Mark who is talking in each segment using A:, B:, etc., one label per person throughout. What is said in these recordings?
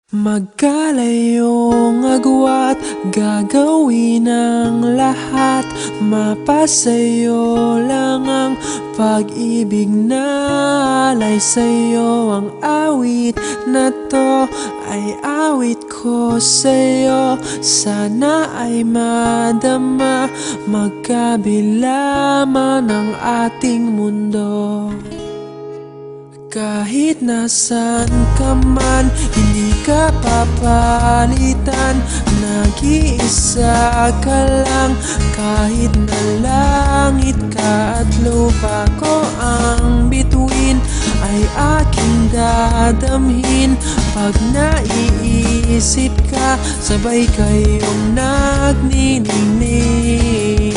A: Magkalayong agwat, gagawin ang lahat. Mapasayo lang ang pag-ibig na alay sa'yo. Ang awit na to ay awit ko sa'yo. Sana ay madama magkabila man ang ating mundo. Kahit nasan ka man, hindi ka papalitan. Nag-iisa ka lang, kahit na langit ka at lupa ko ang bituin, ay aking dadamhin. Pag naiisip ka, sabay kayong nagniningning.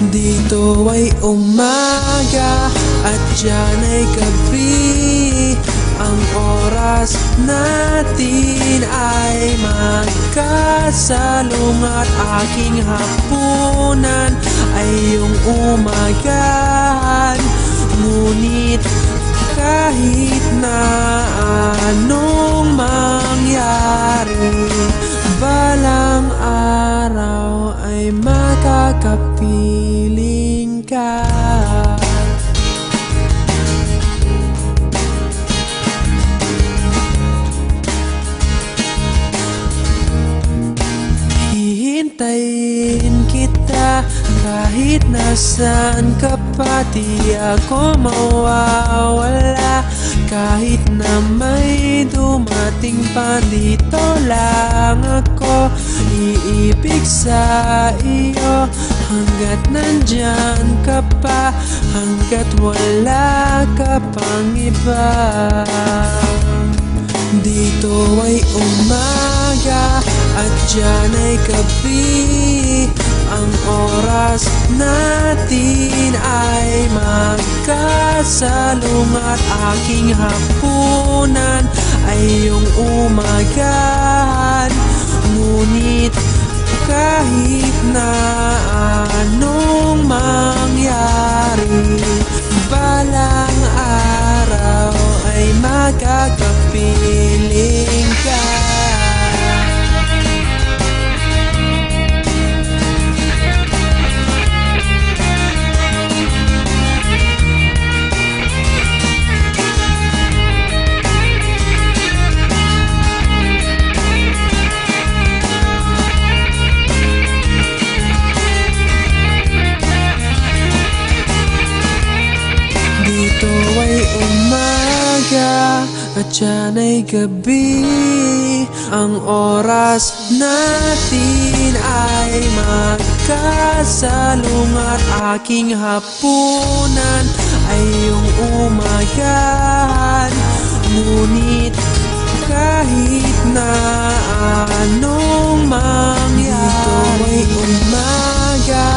A: Dito ay umaga at diyan ay gabi. Ang oras natin ay magkasalong at aking hapunan ay iyong umagahan. Ngunit kahit na anong mangyari, balang araw ay makakapiling ka. Hihintayin kita kahit nasaan ka pa. Di ako mawawala kahit na may dumating pa. Dito lang ako iibig sa iyo hanggat nandyan ka pa, hanggat wala ka pang iba. Dito ay umaga at diyan ay gabi. Ang oras natin ay magkasalong at aking hapunan ay iyong umagahan. Ngunit kahit na anong mangyari, balang araw ay magkakapiling ka. Dito ay umaga at diyan ay gabi. Ang oras natin ay magkasalong at aking hapunan ay iyong umagahan. Ngunit kahit na anong mangyari, dito ay umaga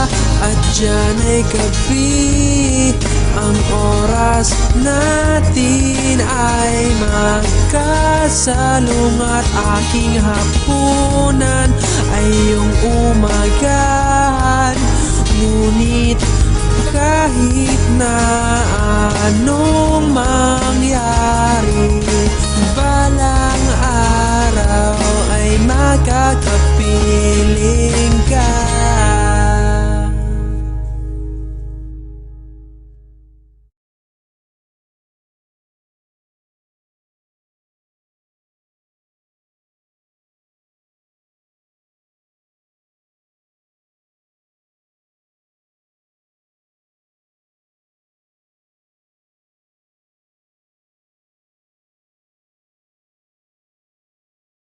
A: at diyan ay gabi. Ang oras natin ay magkasalong at aking hapunan ay iyong umagahan. Ngunit kahit na ano